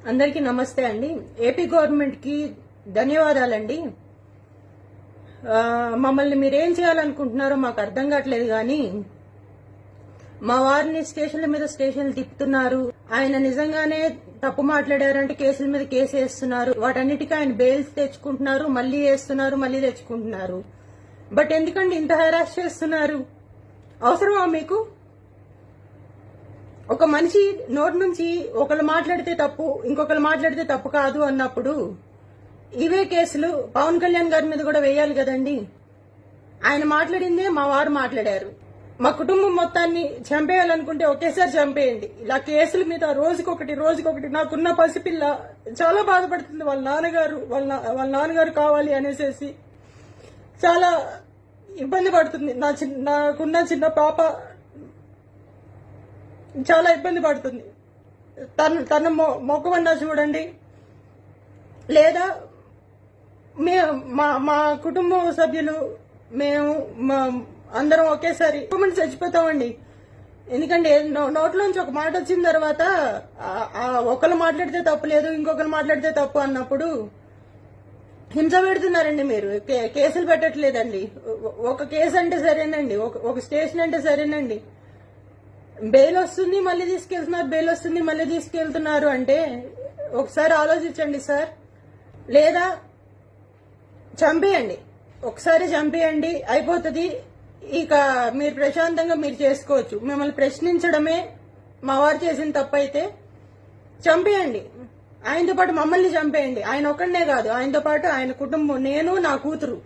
అందరికీ నమస్తే అండి. ఏపీ గవర్నమెంట్ కి ధన్యవాదాలండి. మమ్మల్ని మీరేం చేయాలనుకుంటున్నారో మాకు అర్థం కావట్లేదు కానీ మా వారిని స్టేషన్ల మీద స్టేషన్లు తిప్పుతున్నారు. ఆయన నిజంగానే తప్పు మాట్లాడారంటే కేసుల మీద కేసు వేస్తున్నారు. వాటన్నిటికీ ఆయన బెయిల్స్ తెచ్చుకుంటున్నారు, మళ్లీ వేస్తున్నారు, మళ్లీ తెచ్చుకుంటున్నారు. బట్ ఎందుకండి ఇంత హెరాస్ చేస్తున్నారు? అవసరమా మీకు? ఒక మనిషి నోటి నుంచి ఒకళ్ళు మాట్లాడితే తప్పు, ఇంకొకరు మాట్లాడితే తప్పు కాదు అన్నప్పుడు ఇవే కేసులు పవన్ కళ్యాణ్ గారి మీద కూడా వేయాలి కదండి. ఆయన మాట్లాడిందే మా వారు మాట్లాడారు. మా కుటుంబం మొత్తాన్ని చంపేయాలనుకుంటే ఒకేసారి చంపేయండి. ఇలా కేసుల మీద రోజుకొకటి నాకున్న పసిపిల్ల చాలా బాధపడుతుంది. వాళ్ళ నాన్నగారు కావాలి అనేసి చాలా ఇబ్బంది పడుతుంది. నాకున్న చిన్న పాప చాలా ఇబ్బంది పడుతుంది. తన మొక్కమన్నా చూడండి, లేదా మా కుటుంబ సభ్యులు మేము అందరం ఒకేసారి చచ్చిపోతామండి. ఎందుకంటే నోట్లోంచి ఒక మాట వచ్చిన తర్వాత ఒకరు మాట్లాడితే తప్పు లేదు, ఇంకొకరు మాట్లాడితే తప్పు అన్నప్పుడు హింస పెడుతున్నారండి. మీరు కేసులు పెట్టట్లేదండి. ఒక కేసు అంటే సరేనండి, ఒక స్టేషన్ అంటే సరేనండి, బెయిల్ వస్తుంది మళ్ళీ తీసుకెళ్తున్నారు, బెయిల్ వస్తుంది మళ్ళీ తీసుకెళ్తున్నారు అంటే ఒకసారి ఆలోచించండి సార్. లేదా చంపేయండి, ఒకసారి చంపేయండి, అయిపోతుంది. ఇక మీరు ప్రశాంతంగా మీరు చేసుకోవచ్చు. మిమ్మల్ని ప్రశ్నించడమే మా వారు చేసిన తప్పు అయితే చంపేయండి. ఆయనతో పాటు మమ్మల్ని చంపేయండి. ఆయన ఒక్కడనే కాదు, ఆయనతో పాటు ఆయన కుటుంబం, నేను, నా కూతురు,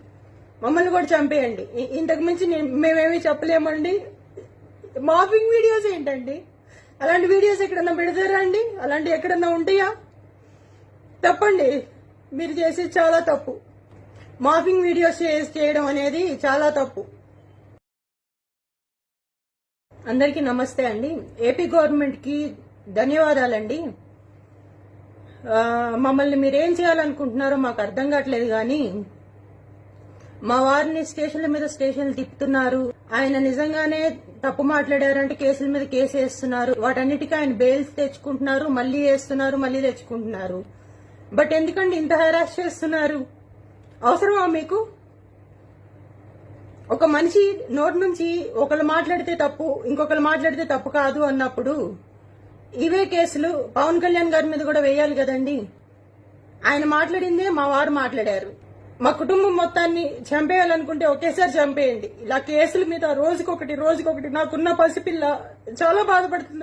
మమ్మల్ని కూడా చంపేయండి. ఇంతకు మించి మేమేమీ చెప్పలేమండి. మాఫింగ్ వీడియోస్ ఏంటండి? అలాంటి వీడియోస్ ఎక్కడన్నా పెడతారా అండి? అలాంటివి ఎక్కడన్నా ఉంటాయా? తప్పండి, మీరు చేసేది చాలా తప్పు. మాఫింగ్ వీడియోస్ చేయడం అనేది చాలా తప్పు. అందరికీ నమస్తే అండి. ఏపీ గవర్నమెంట్ కి ధన్యవాదాలండి. మమ్మల్ని మీరేం చేయాలనుకుంటున్నారో మాకు అర్థం కావట్లేదు కానీ మా వారిని స్టేషన్ల మీద స్టేషన్లు తిప్పుతున్నారు. ఆయన నిజంగానే తప్పు మాట్లాడారంటే కేసుల మీద కేసు వేస్తున్నారు. వాటన్నిటికీ ఆయన బెయిల్స్ తెచ్చుకుంటున్నారు, మళ్లీ వేస్తున్నారు, మళ్లీ తెచ్చుకుంటున్నారు. బట్ ఎందుకండి ఇంత హెరాస్ చేస్తున్నారు? అవసరమా మీకు? ఒక మనిషి నోటి నుంచి ఒకళ్ళు మాట్లాడితే తప్పు, ఇంకొకరు మాట్లాడితే తప్పు కాదు అన్నప్పుడు ఇవే కేసులు పవన్ కళ్యాణ్ గారి మీద కూడా వేయాలి కదండి. ఆయన మాట్లాడిందే మా వారు మాట్లాడారు. మా కుటుంబం మొత్తాన్ని చంపేయాలనుకుంటే ఒకేసారి చంపేయండి. ఇలా కేసుల మీద రోజుకొకటి నాకున్న పసిపిల్ల చాలా బాధపడుతుంది.